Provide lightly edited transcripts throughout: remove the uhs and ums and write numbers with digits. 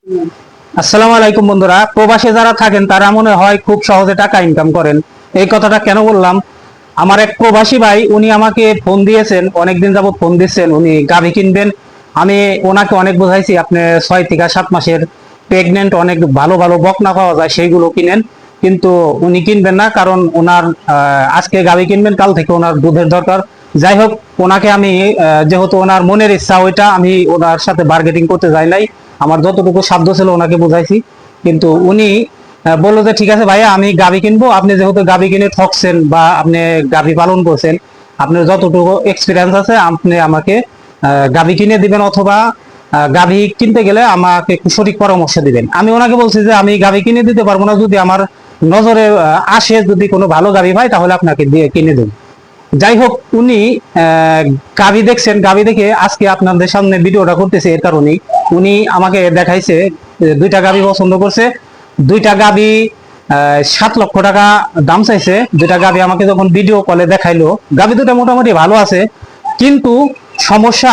আসসালামু আলাইকুম বন্ধুরা, প্রবাসে যারা থাকেন তারা মনে হয় খুব সহজে টাকা ইনকাম করেন। এই কথাটা কেন বললাম, আমার এক প্রবাসী ভাই উনি আমাকে ফোন দিয়েছেন, অনেকদিন যাবত ফোন দিচ্ছেন, উনি গাভী কিনবেন। আমি ওনাকে অনেক বোঝাইছি আপনি 6 থেকে 7 মাসের প্রেগনেন্ট অনেক ভালো ভালো বকনা পাওয়া যায় সেইগুলো কিনেন, কিন্তু উনি কিনবেন না, কারণ ওনার আজকে গাভী কিনবেন, কাল থেকে ওনার দুধের দরকার। যাই হোক, ওনাকে আমি যেহেতু ওনার মনের ইচ্ছা ওইটা, আমি ওনার সাথে বার্গেটিং করতে যাই নাই। আমার যতটুকু সাধ্য ছিল ওনাকে বুঝাইছি, কিন্তু উনি বললো যে ঠিক আছে ভাইয়া, আমি গাভী কিনবো, আপনি যেহেতু গাভী কিনে ঠকছেন বা আপনি গাভী পালন করছেন, আপনার যতটুকু এক্সপিরিয়েন্স আছে আপনি আমাকে গাভী কিনে দিবেন, অথবা গাভী কিনতে গেলে আমাকে একটু সঠিক পরামর্শ দিবেন। আমি ওনাকে বলছি যে আমি গাভী কিনে দিতে পারবো না, যদি আমার নজরে আসে যদি কোনো ভালো গাভী পাই তাহলে আপনাকে দিয়ে কিনে দেব। যাই হোক, উনি গাভী দেখছেন, গাভী দেখে আজকে আপনাদের সামনে ভিডিওটা করতেছে। এর কারণেই উনি আমাকে দেখাইছে, দুইটা গাভী পছন্দ করছে। দুইটা গাভী 7 লক্ষ টাকা দাম চাইছে। দুইটা গাভী আমাকে যখন ভিডিও কলে দেখাইলো, গাভী দুটা মোটামুটি ভালো আছে, কিন্তু সমস্যা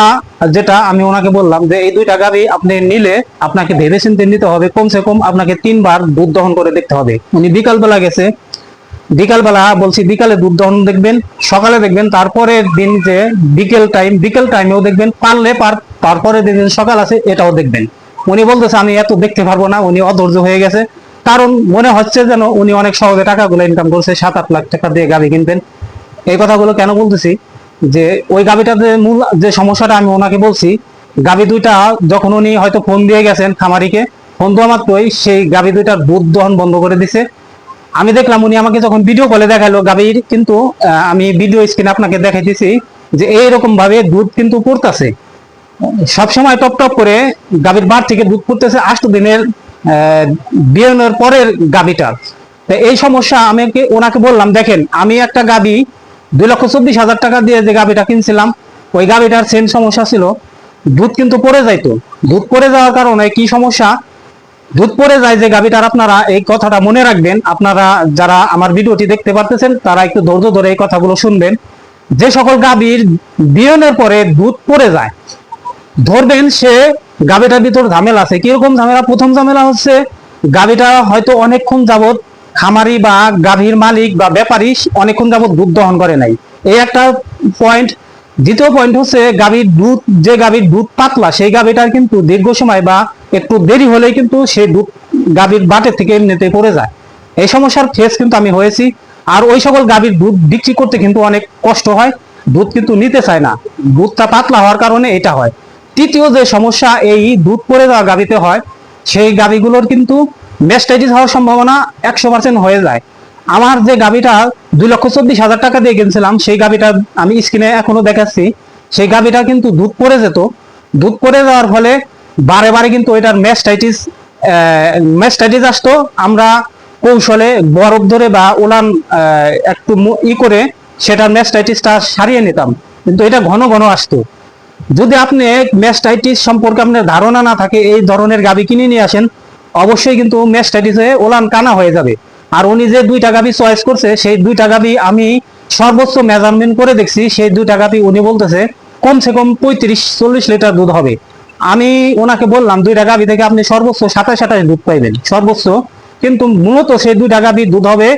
যেটা আমি ওনাকে বললাম যে এই দুইটা গাভী আপনি নিলে আপনাকে ভেবে চিন্তে নিতে হবে, কমসে কম আপনাকে 3 বার দুধ দহন করে দেখতে হবে। উনি বিকালবেলা গেছে, বিকালবেলা বলছি বিকালে দুধ দহন দেখবেন, সকালে দেখবেন, তারপরের দিন যে বিকেল টাইমেও দেখবেন, পারলে তারপরে দিন সকাল আছে এটাও দেখবেন। উনি বলতেছে আমি এত দেখতে পারবো না, উনি অধৈর্য হয়ে গেছে, কারণ মনে হচ্ছে যেন উনি অনেক সহজে টাকাগুলো ইনকাম করছে, 7-8 লাখ টাকা দিয়ে গাভী কিনবেন। এই কথাগুলো কেন বলতেছি, যে ওই গাভীটাতে মূল যে সমস্যাটা আমি ওনাকে বলছি, গাভী দুইটা যখন উনি হয়তো ফোন দিয়ে গেছেন খামারিকে, ফোন দেওয়া মাত্রই সেই গাভী দুইটার দুধ দহন বন্ধ করে দিছে। আমি দেখলাম উনি আমাকে যখন ভিডিও কলে দেখালো গাভীর, কিন্তু আমি ভিডিও স্ক্রিনে আপনাকে দেখাইতেছি যে এইরকম ভাবে দুধ কিন্তু পড়তেছে, সবসময় টপ টপ করে গাভীর বাট থেকে দুধ পড়তেছে 8 দিনের বিয়ানোর পরের গাভীটার। এই সমস্যা আমি ওনাকে বললাম, দেখেন আমি একটা গাভী 2,24,000 টাকা দিয়ে যে গাভীটা কিনছিলাম, ওই গাভীটার সেম সমস্যা ছিল, দুধ কিন্তু পড়ে যাইতো। দুধ পড়ে যাওয়ার কারণে কি সমস্যা, দুধ পড়ে যায় যে গাভীটার, আপনারা এই কথাটা মনে রাখবেন, আপনারা যারা আমার ভিডিওটি দেখতে পারতেছেন তারা একটু ধৈর্য ধরে এই কথাগুলো শুনবেন। যে সকল গাভীর বিয়নের পরে দুধ পড়ে যায়, ধরবেন সে গাভীটার ভিতর ঝামেলা আছে। কিরকম ঝামেলা, প্রথম ঝামেলা হচ্ছে গাভীটা হয়তো অনেকক্ষণ যাবত খামারি বা গাভীর মালিক বা ব্যাপারী অনেকক্ষণ যাবত দুধ দহন করে নাই, এই একটা পয়েন্ট। দ্বিতীয় পয়েন্ট হচ্ছে গাভীর দুধ, যে গাভীর দুধ পাতলা সেই গাভীটার কিন্তু দীর্ঘ সময় বা একটু দেরি হলেই কিন্তু সেই দুধ গাভীর বাটের থেকে এমনিতে পড়ে যায়। এই সমস্যার ফেস কিন্তু আমি হয়েছি। আর ওই সকল গাভীর দুধ বিক্রি করতে কিন্তু অনেক কষ্ট হয়, দুধ কিন্তু নিতে চায় না, দুধটা পাতলা হওয়ার কারণে এটা হয়। তৃতীয় যে সমস্যা এই দুধ পড়ে যাওয়া গাভীতে হয়, সেই গাভীগুলোর কিন্তু ম্যাস্টাইটিস হওয়ার সম্ভাবনা 100% হয়ে যায়। আমার যে গাভীটা 2,24,000 টাকা দিয়ে কিনছিলাম, সেই গাভীটা আমি স্ক্রিনে এখনো দেখাচ্ছি, সেই গাভীটা কিন্তু দুধ পড়ে যেত। দুধ পড়ে যাওয়ার ফলে বারে বারে কিন্তু এটার ম্যাস্টাইটিস আসতো। আমরা কৌশলে বরফ ধরে বা উলান একটু করে সেটার ম্যাস্টাইটিসটা সারিয়ে নিতাম, কিন্তু এটা ঘন ঘন আসতো। যদি আপনি ম্যাস্টাইটিস সম্পর্কে আপনার ধারণা না থাকে, এই ধরনের গাভী কিনে নিয়ে আসেন, অবশ্যই কিন্তু ম্যাস্টাইটিস হয়ে ওলান কানা হয়ে যাবে। আর উনি যে দুইটা গাভী চয়েস করছে, সেই দুইটা গাভী আমি সর্বোচ্চ মেজারমেন্ট করে দেখছি, সেই দুইটা গাভী উনি বলতেছে কমসে কম 35-40 লিটার দুধ হবে। আমি ওনাকে বললাম দুইটা গাভী থেকে আপনি সর্বোচ্চ 27-28 দুধ পাইবেন সর্বোচ্চ, কিন্তু মূলত সেই দুইটা গাভীর দুধ হবে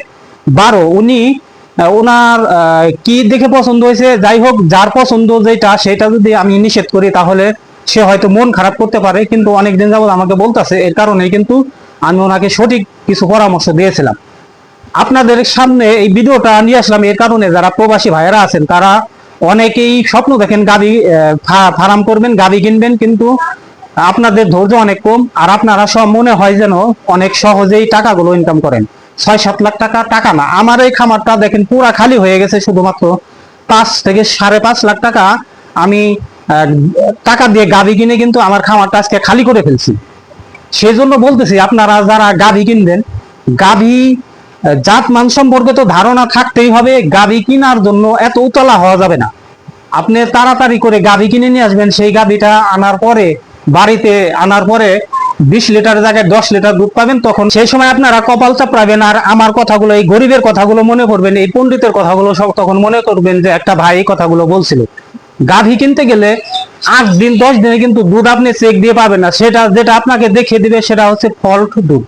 12। উনি ওনার কি দেখে পছন্দ হয়েছে, যাই হোক, যার পছন্দ যেটা সেটা যদি আমি নিষেধ করি তাহলে সে হয়তো মন খারাপ করতে পারে, কিন্তু অনেকদিন যাবত আমাকে বলতেছে, এর কারণে কিন্তু আমি ওনাকে সঠিক কিছু পরামর্শ দিয়েছিলাম। আপনাদের সামনে এই ভিডিওটা নিয়ে আসলাম এর কারণে, যারা প্রবাসী ভাইয়েরা আছেন তারা অনেকেই স্বপ্ন দেখেন গাভী ফার্ম করবেন, গাভী কিনবেন, কিন্তু আপনাদের ধৈর্য অনেক কম, আর আপনারা সব মনে হয় যেন অনেক সহজেই টাকাগুলো ইনকাম করেন। 6-7 লাখ টাকা টাকা না, আমার এই খামারটা দেখেন পুরা খালি হয়ে গেছে, শুধুমাত্র 5 থেকে 5.5 লাখ টাকা আমি টাকা দিয়ে গাভী কিনে কিন্তু আমার খামারটা আজকে খালি করে ফেলছি। সেই জন্য বলতেছি, আপনারা যারা গাভী কিনবেন, গাভী জাত মান সম্পর্কে তো ধারণা থাকতেই হবে। গাভী কেনার জন্য এত উতলা হওয়া যাবে না। আপনি তাড়াতাড়ি করে গাভী কিনে নিয়ে আসবেন, সেই গাভীটা আনার পরে বাড়িতে আনার পরে 20 লিটার জায়গায় 10 লিটার দুধ পাবেন, তখন সেই সময় আপনারা কপাল চাপড়াবেন। আর আমার কথাগুলো, এই গরিবের কথাগুলো মনে করবেন, এই পণ্ডিতের কথাগুলো সব তখন মনে করবেন যে একটা ভাই এই কথাগুলো বলছিল। গাভী কিনতে গেলে 8 দিন 10 দিনে কিন্তু দুধ আপনি চেক দিয়ে পাবেন না। সেটা যেটা আপনাকে দেখিয়ে দিবে সেটা হচ্ছে ফল্ট দুধ।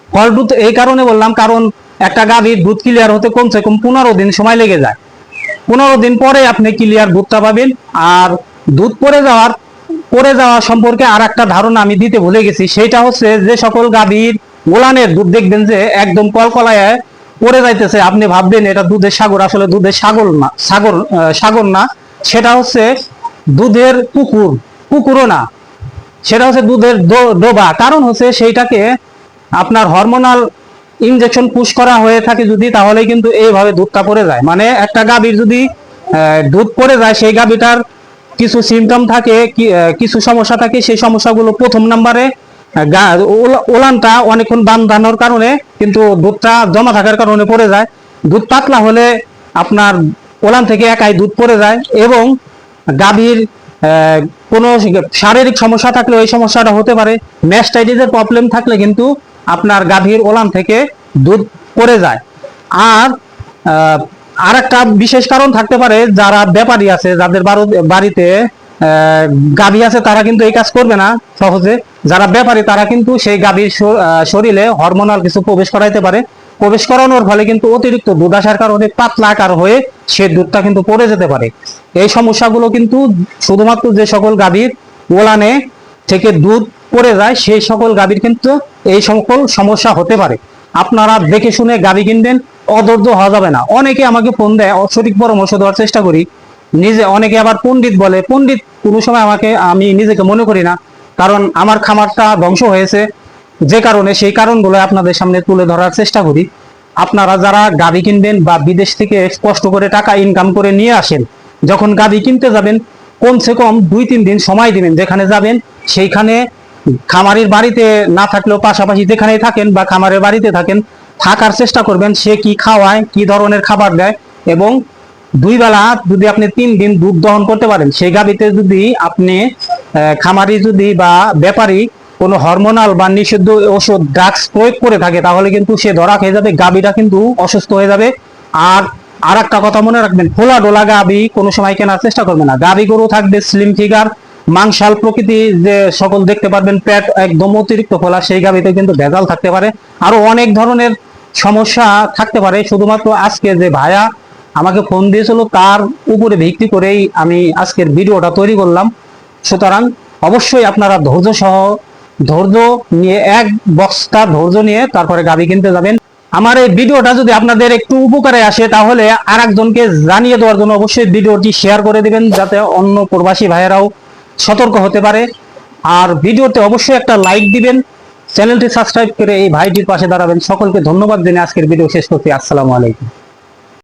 ফল্ট দুধ এই কারণে বললাম, কারণ একটা গাভীর দুধ ক্লিয়ার হতে কমসে কম 15 দিন সময় লেগে যায়। 15 দিন পরে আপনি ক্লিয়ার দুধটা পাবেন। আর দুধ পরে যাওয়া সম্পর্কে আর একটা ধারণা আমি দিতে ভুলে গেছি, সেটা হচ্ছে যে সকল গাভীর ওলানের দুধ দেখবেন যে একদম কলকলায় পড়ে যাইতেছে, আপনি ভাববেন এটা দুধের সাগর, আসলে দুধের সাগর না, সেটা হচ্ছে দুধের পুকুরও না, সেটা হচ্ছে দুধের ডোবা। কারণ হচ্ছে সেইটাকে আপনার হরমোনাল ইনজেকশন পুশ করা হয়ে থাকে যদি, তাহলে কিন্তু এইভাবে দুধটা পড়ে যায়। মানে একটা গাভীর যদি দুধ পড়ে যায়, সেই গাভীটার কিছু সিমটম থাকে, কিছু সমস্যা থাকে। সেই সমস্যাগুলো প্রথম নম্বরে ওলানটা অনেকক্ষণ বাঁধানোর কারণে কিন্তু দুধটা জমা থাকার কারণে পড়ে যায়। দুধ পাতলা হলে আপনার ওলান থেকে একাই দুধ পড়ে যায়। এবং গাভীর কোনো শারীরিক সমস্যা থাকলে ওই সমস্যাটা হতে পারে। ম্যাস্টাইটিসের প্রবলেম থাকলে কিন্তু আপনার গাভীর ওলান থেকে দুধ পড়ে যায়। আর একটা বিশেষ কারণ থাকতে পারে, যারা ব্যাপারী আছে, যাদের বাড়িতে গাভী আছে, তারা কিন্তু এই কাজ করবে না সহজে। যারা ব্যাপারী তারা কিন্তু সেই গাভীর শরীরে হরমোনাল কিছু প্রবেশ করাইতে পারে। প্রবেশ করানোর ফলে কিন্তু অতিরিক্ত দুধ আসার কারণে পাতলা আকার হয়ে সে দুধটা কিন্তু পড়ে যেতে পারে। এই সমস্যাগুলো কিন্তু শুধুমাত্র যে সকল গাভীর ওলানে থেকে দুধ পড়ে যায় সেই সকল গাভীর কিন্তু এই সকল সমস্যা হতে পারে। আপনারা দেখে শুনে গাভী কিনবেন, অধৈর্য হওয়া যাবে না। অনেকে আমাকে ফোন দেয়, সঠিক পরামর্শ দেওয়ার চেষ্টা করি নিজে। অনেকে আবার পণ্ডিত বলে, পণ্ডিত কোনো সময় আমি নিজেকে মনে করি না, কারণ আমার খামারটা ধ্বংস হয়েছে যে কারণে, সেই কারণগুলো আপনাদের সামনে তুলে ধরার চেষ্টা করি। আপনারা যারা গাভী কিনবেন বা বিদেশ থেকে কষ্ট করে টাকা ইনকাম করে নিয়ে আসেন, যখন গাভী কিনতে যাবেন কমসে কম 2-3 দিন সময় দিবেন। যেখানে যাবেন সেইখানে খামারির বাড়িতে না থাকলেও পাশাপাশি যেখানেই থাকেন বা খামারের বাড়িতে থাকেন, থাকার চেষ্টা করবেন সে কি খাওয়ায়, কি ধরনের খাবার দেয়। এবং 2 বেলা যদি আপনি 3 দিন দুধ দহন করতে পারেন, সেই গাভীতে যদি আপনি খামারি যদি বা ব্যাপারী কোনো হরমোনাল বা নিষিদ্ধ ওষুধ ড্রাগস প্রয়োগ করে থাকে, তাহলে কিন্তু সে ধরা খেয়ে যাবে, গাভীটা কিন্তু অসুস্থ হয়ে যাবে। আর একটা কথা মনে রাখবেন, খোলা ডোলা গাভী কোনো সময় কেনার চেষ্টা করবে না। গাভী গরু থাকবে স্লিম ফিগার, মাংসাল প্রকৃতি, যে সকল দেখতে পারবেন পেট একদম অতিরিক্ত খোলা, সেই গাভীতে কিন্তু ভেজাল থাকতে পারে। আরো অনেক ধরনের সমস্যা থাকতে পারে। শুধুমাত্র আজকে যে ভাইয়া আমাকে ফোন দিয়েছিল তার উপরে ভিত্তি করেই আমি আজকের ভিডিওটা তৈরি করলাম। সুতরাং অবশ্যই আপনারা ধৈর্য নিয়ে, এক বস্তা ধৈর্য নিয়ে তারপরে গাভী কিনতে যাবেন। আমার এই ভিডিওটা যদি আপনাদের একটু উপকারে আসে, তাহলে আরেকজনকে জানিয়ে দেওয়ার জন্য অবশ্যই ভিডিওটি শেয়ার করে দিবেন, যাতে অন্য প্রবাসী ভাইয়েরাও সতর্ক হতে পারে। আর ভিডিওতে অবশ্যই একটা লাইক দিবেন, চ্যানেলটি সাবস্ক্রাইব করে এই ভাইটির পাশে দাঁড়াবেন। সকলকে ধন্যবাদ জানিয়ে আজকের ভিডিও শেষ করছি। আসসালামু আলাইকুম।